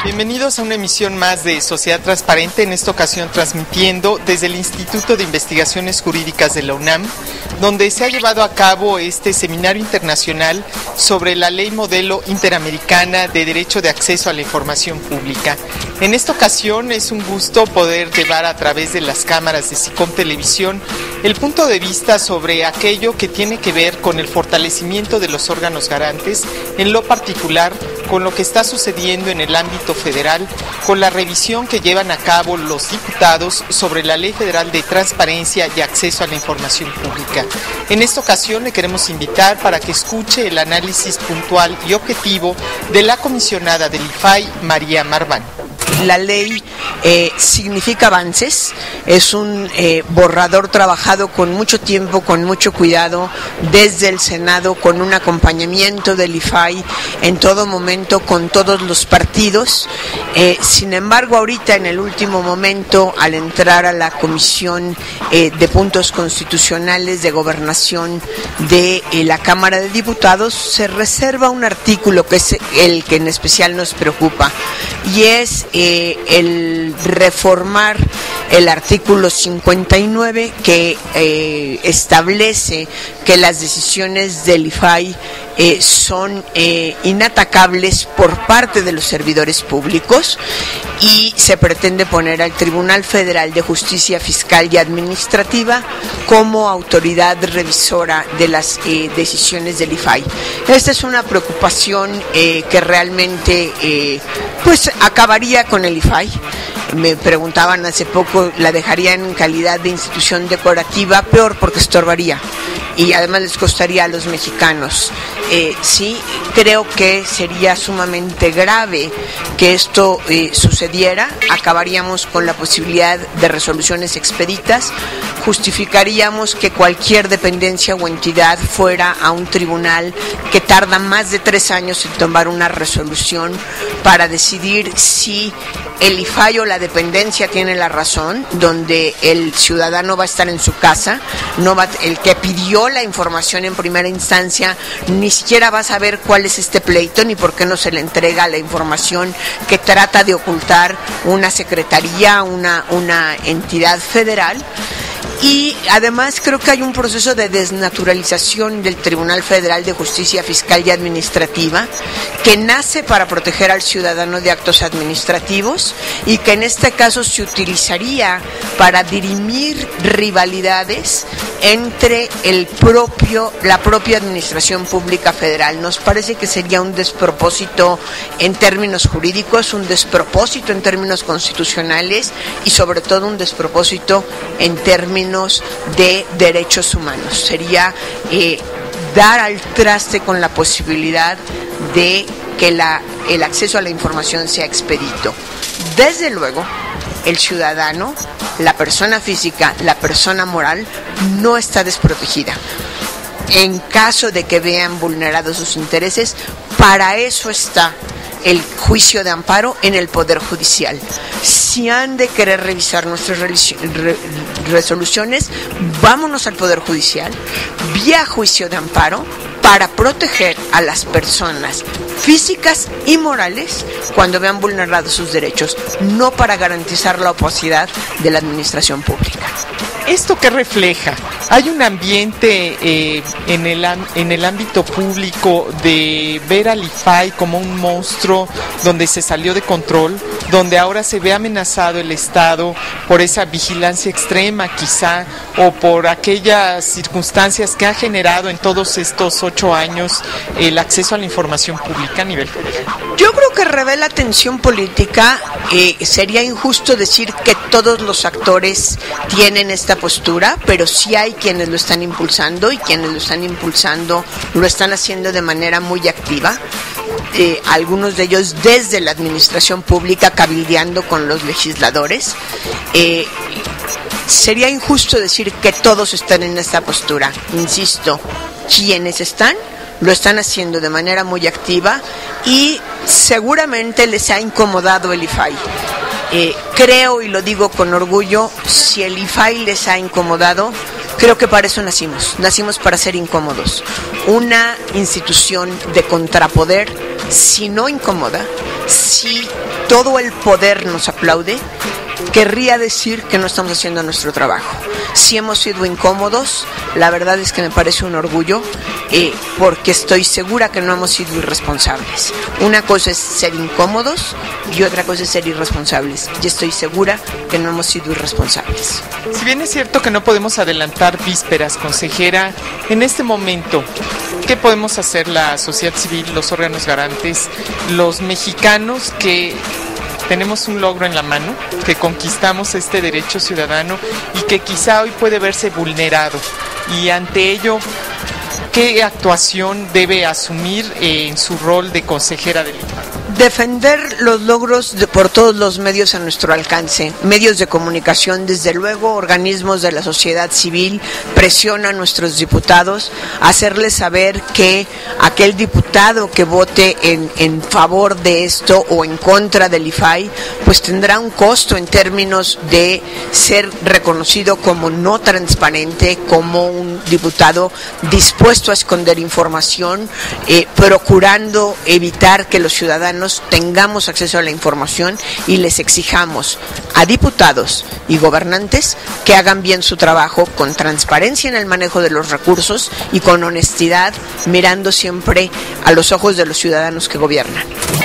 Bienvenidos a una emisión más de Sociedad Transparente, en esta ocasión transmitiendo desde el Instituto de Investigaciones Jurídicas de la UNAM, donde se ha llevado a cabo este seminario internacional sobre la Ley Modelo Interamericana de Derecho de Acceso a la Información Pública. En esta ocasión es un gusto poder llevar a través de las cámaras de SICOM Televisión el punto de vista sobre aquello que tiene que ver con el fortalecimiento de los órganos garantes, en lo particular con lo que está sucediendo en el ámbito federal, con la revisión que llevan a cabo los diputados sobre la Ley Federal de Transparencia y Acceso a la Información Pública. En esta ocasión le queremos invitar para que escuche el análisis puntual y objetivo de la comisionada del IFAI, María Marván. La ley significa avances, es un borrador trabajado con mucho tiempo, con mucho cuidado, desde el Senado, con un acompañamiento del IFAI en todo momento, con todos los partidos. Sin embargo, ahorita en el último momento, al entrar a la Comisión de Puntos Constitucionales de Gobernación de la Cámara de Diputados, se reserva un artículo que es el que en especial nos preocupa, y es el reformar el artículo 59 que establece que las decisiones del IFAI son inatacables por parte de los servidores públicos, y se pretende poner al Tribunal Federal de Justicia Fiscal y Administrativa como autoridad revisora de las decisiones del IFAI. Esta es una preocupación que realmente pues acabaría con el IFAI. Me preguntaban hace poco, ¿la dejarían en calidad de institución decorativa? Peor, porque estorbaría y además les costaría a los mexicanos. Sí, creo que sería sumamente grave que esto sucediera. Acabaríamos con la posibilidad de resoluciones expeditas, justificaríamos que cualquier dependencia o entidad fuera a un tribunal que tarda más de 3 años en tomar una resolución para decidir si el IFAI o la dependencia tiene la razón, donde el ciudadano va a estar en su casa, el que pidió la información en primera instancia ni siquiera va a saber cuál es este pleito ni por qué no se le entrega la información que trata de ocultar una secretaría, una entidad federal. Y además creo que hay un proceso de desnaturalización del Tribunal Federal de Justicia Fiscal y Administrativa que nace para proteger al ciudadano de actos administrativos y que en este caso se utilizaría para dirimir rivalidades entre la propia Administración Pública Federal. Nos parece que sería un despropósito en términos jurídicos, un despropósito en términos constitucionales y sobre todo un despropósito en términos de derechos humanos. Sería dar al traste con la posibilidad de que el acceso a la información sea expedito. Desde luego, el ciudadano, la persona física, la persona moral, no está desprotegida. En caso de que vean vulnerados sus intereses, para eso está el juicio de amparo en el Poder Judicial. Si han de querer revisar nuestras resoluciones, vámonos al Poder Judicial, vía juicio de amparo, para proteger a las personas físicas y morales cuando vean vulnerados sus derechos, no para garantizar la opacidad de la administración pública. ¿Esto qué refleja? Hay un ambiente en el ámbito público de ver al IFAI como un monstruo donde se salió de control, donde ahora se ve amenazado el Estado por esa vigilancia extrema quizá, o por aquellas circunstancias que ha generado en todos estos 8 años el acceso a la información pública a nivel federal. Yo creo que revela tensión política. Sería injusto decir que todos los actores tienen esta postura, pero sí hay quienes lo están impulsando, y quienes lo están impulsando lo están haciendo de manera muy activa. Algunos de ellos desde la administración pública, cabildeando con los legisladores. Sería injusto decir que todos están en esta postura. Insisto, quienes están lo están haciendo de manera muy activa y seguramente les ha incomodado el IFAI. Creo, y lo digo con orgullo, si el IFAI les ha incomodado, creo que para eso nacimos para ser incómodos. Una institución de contrapoder, si no incomoda, si todo el poder nos aplaude, querría decir que no estamos haciendo nuestro trabajo. Si hemos sido incómodos, la verdad es que me parece un orgullo, porque estoy segura que no hemos sido irresponsables. Una cosa es ser incómodos y otra cosa es ser irresponsables. Y estoy segura que no hemos sido irresponsables. Si bien es cierto que no podemos adelantar vísperas, consejera, en este momento, ¿qué podemos hacer la sociedad civil, los órganos garantes, los mexicanos que tenemos un logro en la mano, que conquistamos este derecho ciudadano y que quizá hoy puede verse vulnerado? Y ante ello, ¿qué actuación debe asumir en su rol de consejera del IFAI? Defender los logros por todos los medios a nuestro alcance, medios de comunicación, desde luego organismos de la sociedad civil, presiona a nuestros diputados, hacerles saber que aquel diputado que vote en favor de esto o en contra del IFAI, pues tendrá un costo en términos de ser reconocido como no transparente, como un diputado dispuesto a esconder información, procurando evitar que los ciudadanos tengamos acceso a la información, y les exijamos a diputados y gobernantes que hagan bien su trabajo con transparencia en el manejo de los recursos y con honestidad, mirando siempre a los ojos de los ciudadanos que gobiernan.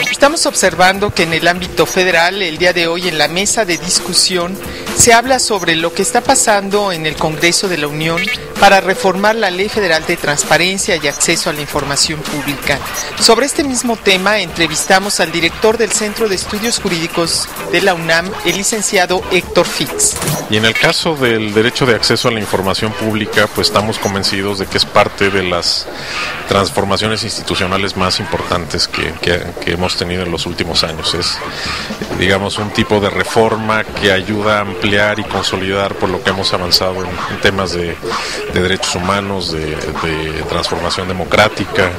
Estamos observando que en el ámbito federal, el día de hoy en la mesa de discusión, se habla sobre lo que está pasando en el Congreso de la Unión para reformar la Ley Federal de Transparencia y Acceso a la Información Pública. Sobre este mismo tema entrevistamos al director del Centro de Estudios Jurídicos de la UNAM, el licenciado Héctor Fix. Y en el caso del derecho de acceso a la información pública, pues estamos convencidos de que es parte de las transformaciones institucionales más importantes que hemos tenido en los últimos años. Es, digamos, un tipo de reforma que ayuda a ampliar y consolidar por lo que hemos avanzado en temas de derechos humanos, de transformación democrática,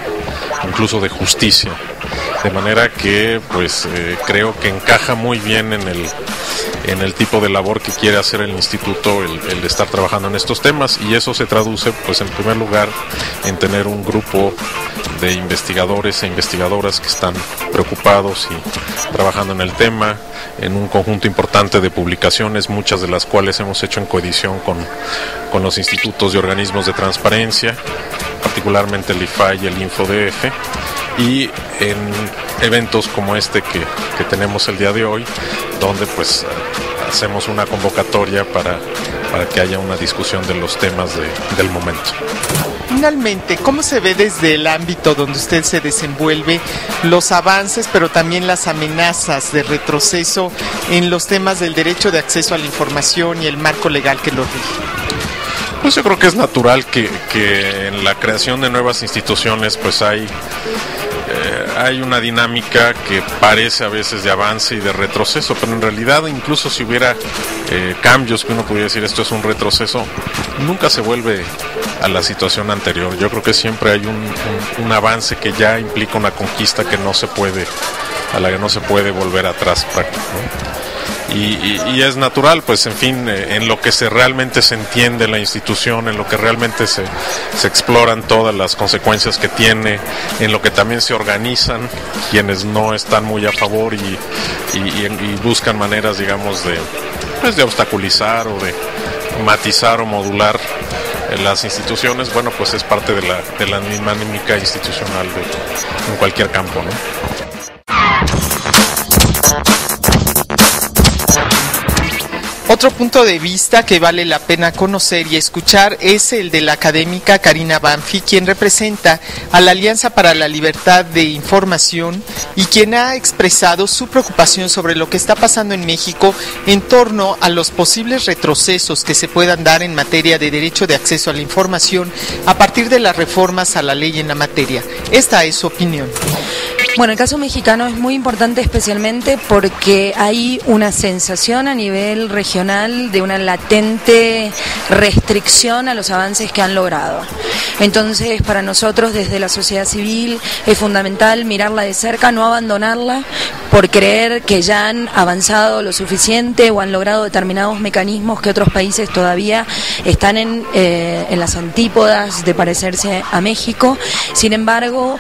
incluso de justicia. De manera que pues creo que encaja muy bien en el tipo de labor que quiere hacer el instituto, el estar trabajando en estos temas, y eso se traduce pues en primer lugar en tener un grupo de investigadores e investigadoras que están preocupados y trabajando en el tema, en un conjunto importante de publicaciones, muchas de las cuales hemos hecho en coedición con los institutos y organismos de transparencia, particularmente el IFAI y el InfoDF, y en eventos como este que tenemos el día de hoy, donde pues hacemos una convocatoria para que haya una discusión de los temas del momento. Finalmente, ¿cómo se ve desde el ámbito donde usted se desenvuelve los avances, pero también las amenazas de retroceso en los temas del derecho de acceso a la información y el marco legal que lo rige? Pues yo creo que es natural que en la creación de nuevas instituciones pues hay una dinámica que parece a veces de avance y de retroceso, pero en realidad incluso si hubiera cambios que uno pudiera decir esto es un retroceso, nunca se vuelve a la situación anterior. Yo creo que siempre hay un avance que ya implica una conquista que no se puede, a la que no se puede volver atrás, ¿no? Y es natural, pues en fin, en lo que realmente se entiende la institución, en lo que realmente se exploran todas las consecuencias que tiene, en lo que también se organizan quienes no están muy a favor y buscan maneras, digamos, de obstaculizar o de matizar o modular las instituciones. Bueno, pues es parte de la dinámica institucional en cualquier campo, ¿no? Otro punto de vista que vale la pena conocer y escuchar es el de la académica Karina Banfi, quien representa a la Alianza para la Libertad de Información y quien ha expresado su preocupación sobre lo que está pasando en México en torno a los posibles retrocesos que se puedan dar en materia de derecho de acceso a la información a partir de las reformas a la ley en la materia. Esta es su opinión. Bueno, el caso mexicano es muy importante especialmente porque hay una sensación a nivel regional de una latente restricción a los avances que han logrado. Entonces, para nosotros desde la sociedad civil es fundamental mirarla de cerca, no abandonarla por creer que ya han avanzado lo suficiente o han logrado determinados mecanismos que otros países todavía están en las antípodas de parecerse a México. Sin embargo,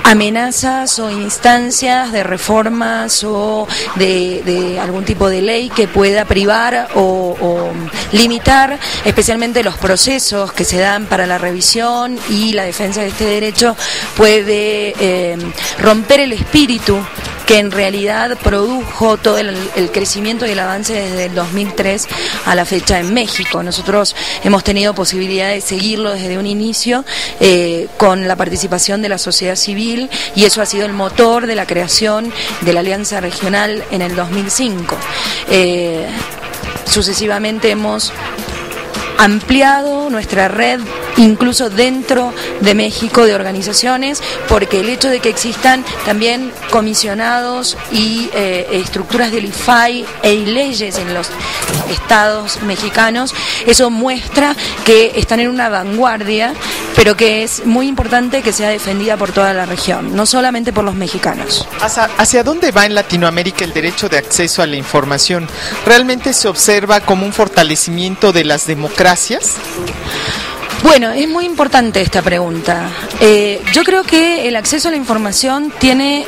amenazas o instancias de reformas o de algún tipo de ley que pueda privar o limitar especialmente los procesos que se dan para la revisión y la defensa de este derecho puede romper el espíritu que en realidad produjo todo el crecimiento y el avance desde el 2003 a la fecha en México. Nosotros hemos tenido posibilidad de seguirlo desde un inicio con la participación de la sociedad civil y eso ha sido el motor de la creación de la Alianza Regional en el 2005. Sucesivamente hemos ampliado nuestra red incluso dentro de México de organizaciones, porque el hecho de que existan también comisionados y estructuras del IFAI y leyes en los estados mexicanos, eso muestra que están en una vanguardia, pero que es muy importante que sea defendida por toda la región, no solamente por los mexicanos. ¿Hacia dónde va en Latinoamérica el derecho de acceso a la información? ¿Realmente se observa como un fortalecimiento de las democracias? Bueno, es muy importante esta pregunta. Yo creo que el acceso a la información tiene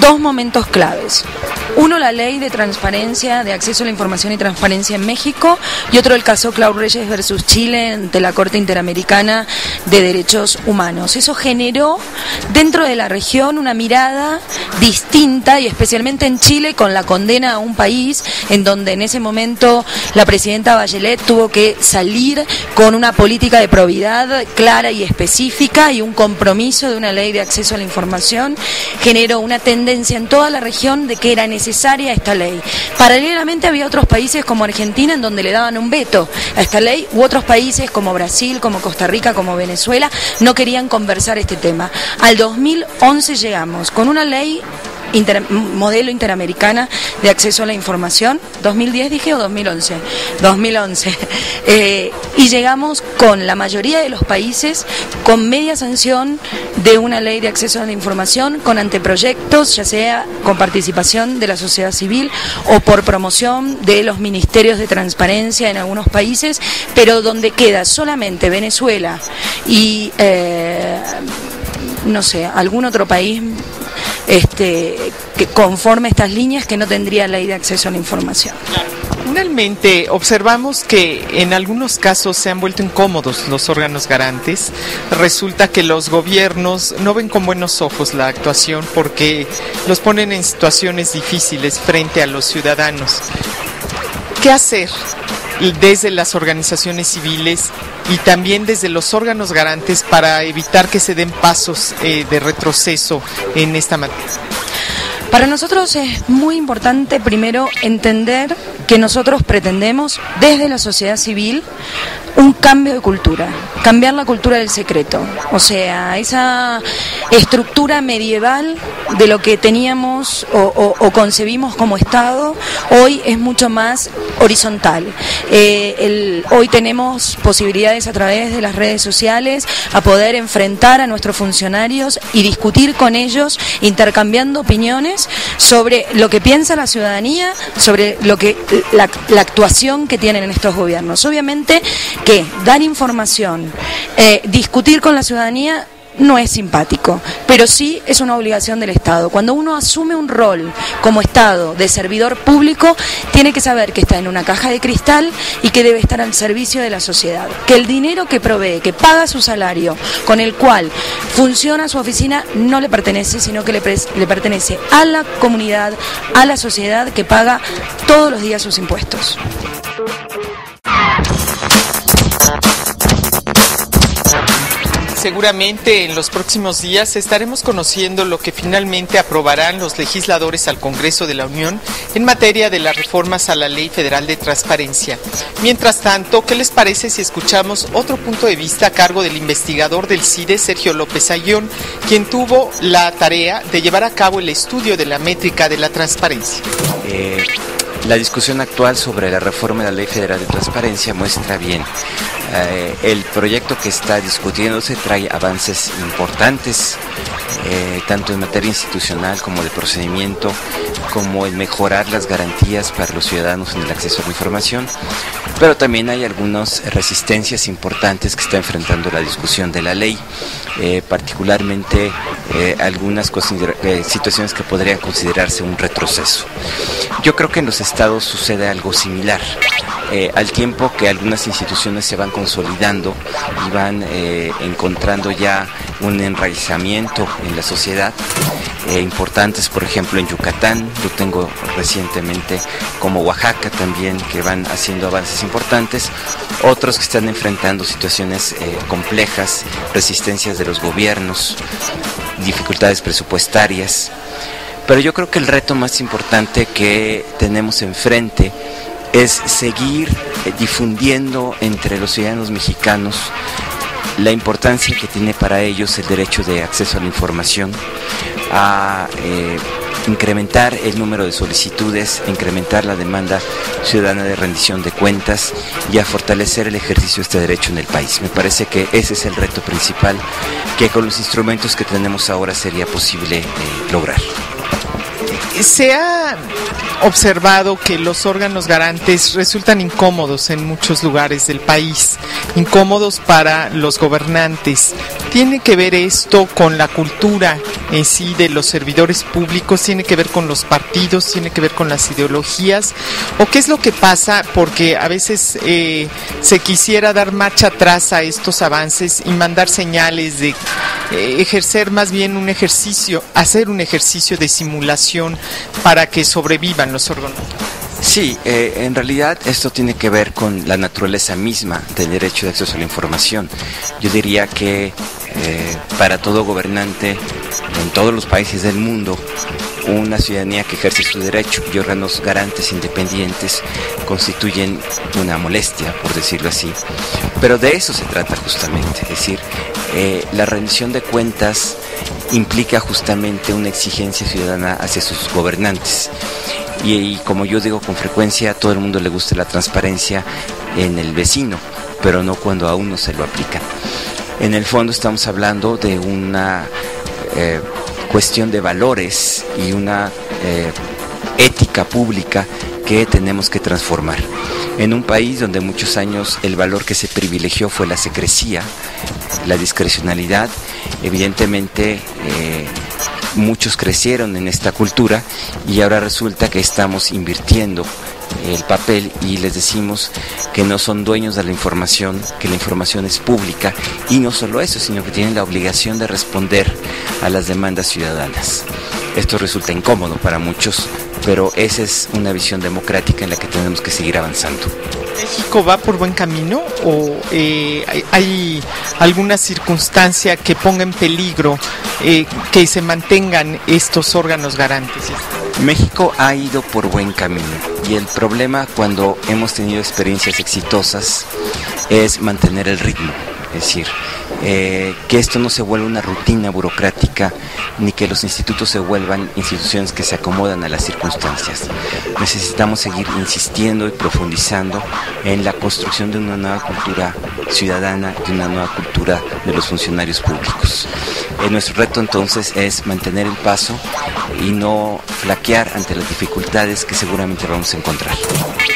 dos momentos claves. Uno, la ley de transparencia, de acceso a la información y transparencia en México, y otro, el caso Clau Reyes versus Chile ante la Corte Interamericana de Derechos Humanos. Eso generó dentro de la región una mirada distinta, y especialmente en Chile, con la condena a un país en donde en ese momento la presidenta Bachelet tuvo que salir con una política de probidad clara y específica y un compromiso de una ley de acceso a la información. Generó una tendencia en toda la región de que era necesaria esta ley. Paralelamente había otros países como Argentina en donde le daban un veto a esta ley, u otros países como Brasil, como Costa Rica, como Venezuela, no querían conversar este tema. Al 2011 llegamos con una ley modelo interamericana de acceso a la información, 2010 dije o 2011, 2011, y llegamos con la mayoría de los países con media sanción de una ley de acceso a la información, con anteproyectos, ya sea con participación de la sociedad civil o por promoción de los ministerios de transparencia en algunos países, pero donde queda solamente Venezuela y no sé, algún otro país que conforme estas líneas que no tendría ley de acceso a la información. Finalmente, observamos que en algunos casos se han vuelto incómodos los órganos garantes. Resulta que los gobiernos no ven con buenos ojos la actuación porque los ponen en situaciones difíciles frente a los ciudadanos. ¿Qué hacer desde las organizaciones civiles y también desde los órganos garantes para evitar que se den pasos de retroceso en esta materia? Para nosotros es muy importante primero entender que nosotros pretendemos desde la sociedad civil un cambio de cultura, cambiar la cultura del secreto, o sea, esa estructura medieval de lo que teníamos o concebimos como Estado, hoy es mucho más horizontal. Hoy tenemos posibilidades a través de las redes sociales a poder enfrentar a nuestros funcionarios y discutir con ellos, intercambiando opiniones sobre lo que piensa la ciudadanía, sobre lo que la actuación que tienen estos gobiernos. Obviamente que dar información, discutir con la ciudadanía no es simpático, pero sí es una obligación del Estado. Cuando uno asume un rol como Estado de servidor público, tiene que saber que está en una caja de cristal y que debe estar al servicio de la sociedad. Que el dinero que provee, que paga su salario, con el cual funciona su oficina, no le pertenece, sino que le pertenece a la comunidad, a la sociedad que paga todos los días sus impuestos. seguramente en los próximos días estaremos conociendo lo que finalmente aprobarán los legisladores al Congreso de la Unión en materia de las reformas a la Ley Federal de Transparencia. Mientras tanto, ¿qué les parece si escuchamos otro punto de vista a cargo del investigador del CIDE, Sergio López Ayllón, quien tuvo la tarea de llevar a cabo el estudio de la métrica de la transparencia? La discusión actual sobre la reforma de la Ley Federal de Transparencia muestra bien. El proyecto que está discutiéndose trae avances importantes, tanto en materia institucional como de procedimiento, como en mejorar las garantías para los ciudadanos en el acceso a la información, pero también hay algunas resistencias importantes que está enfrentando la discusión de la ley, particularmente algunas situaciones que podrían considerarse un retroceso. Yo creo que en los estados sucede algo similar. Al tiempo que algunas instituciones se van consolidando y van encontrando ya un enraizamiento en la sociedad, importantes por ejemplo en Yucatán, yo tengo recientemente como Oaxaca también, que van haciendo avances importantes, otros que están enfrentando situaciones complejas, resistencias de los gobiernos, dificultades presupuestarias. Pero yo creo que el reto más importante que tenemos enfrente es seguir difundiendo entre los ciudadanos mexicanos la importancia que tiene para ellos el derecho de acceso a la información, a incrementar el número de solicitudes, a incrementar la demanda ciudadana de rendición de cuentas y a fortalecer el ejercicio de este derecho en el país. Me parece que ese es el reto principal que con los instrumentos que tenemos ahora sería posible lograr. Se ha observado que los órganos garantes resultan incómodos en muchos lugares del país, incómodos para los gobernantes. ¿Tiene que ver esto con la cultura en sí de los servidores públicos? ¿Tiene que ver con los partidos? ¿Tiene que ver con las ideologías? ¿O qué es lo que pasa? Porque a veces se quisiera dar marcha atrás a estos avances y mandar señales de ejercer más bien un ejercicio, hacer un ejercicio de simulación para que sobrevivan los órganos. Sí, en realidad esto tiene que ver con la naturaleza misma del derecho de acceso a la información. Yo diría que para todo gobernante en todos los países del mundo, una ciudadanía que ejerce su derecho y órganos garantes independientes constituyen una molestia, por decirlo así. Pero de eso se trata justamente, es decir, la rendición de cuentas implica justamente una exigencia ciudadana hacia sus gobernantes. Y como yo digo con frecuencia, a todo el mundo le gusta la transparencia en el vecino, pero no cuando a uno se lo aplica. En el fondo estamos hablando de una cuestión de valores y una ética pública que tenemos que transformar. En un país donde muchos años el valor que se privilegió fue la secrecía, la discrecionalidad, evidentemente muchos crecieron en esta cultura y ahora resulta que estamos invirtiendo el papel y les decimos que no son dueños de la información, que la información es pública y no solo eso, sino que tienen la obligación de responder a las demandas ciudadanas. Esto resulta incómodo para muchos, pero esa es una visión democrática en la que tenemos que seguir avanzando. ¿México va por buen camino o hay alguna circunstancia que ponga en peligro que se mantengan estos órganos garantes? México ha ido por buen camino y el problema cuando hemos tenido experiencias exitosas es mantener el ritmo, es decir, que esto no se vuelva una rutina burocrática ni que los institutos se vuelvan instituciones que se acomodan a las circunstancias. Necesitamos seguir insistiendo y profundizando en la construcción de una nueva cultura ciudadana, de una nueva cultura de los funcionarios públicos. Nuestro reto entonces es mantener el paso y no flaquear ante las dificultades que seguramente vamos a encontrar.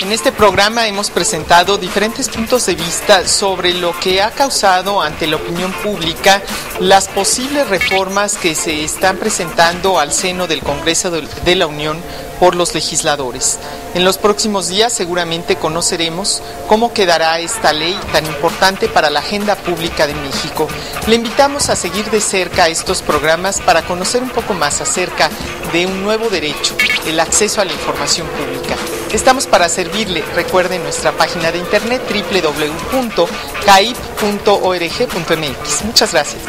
En este programa hemos presentado diferentes puntos de vista sobre lo que ha causado ante la opinión pública las posibles reformas que se están presentando al seno del Congreso de la Unión por los legisladores. En los próximos días seguramente conoceremos cómo quedará esta ley tan importante para la agenda pública de México. Le invitamos a seguir de cerca estos programas para conocer un poco más acerca de un nuevo derecho, el acceso a la información pública. Estamos para servirle. Recuerde nuestra página de internet www.caip.org.mx. Muchas gracias.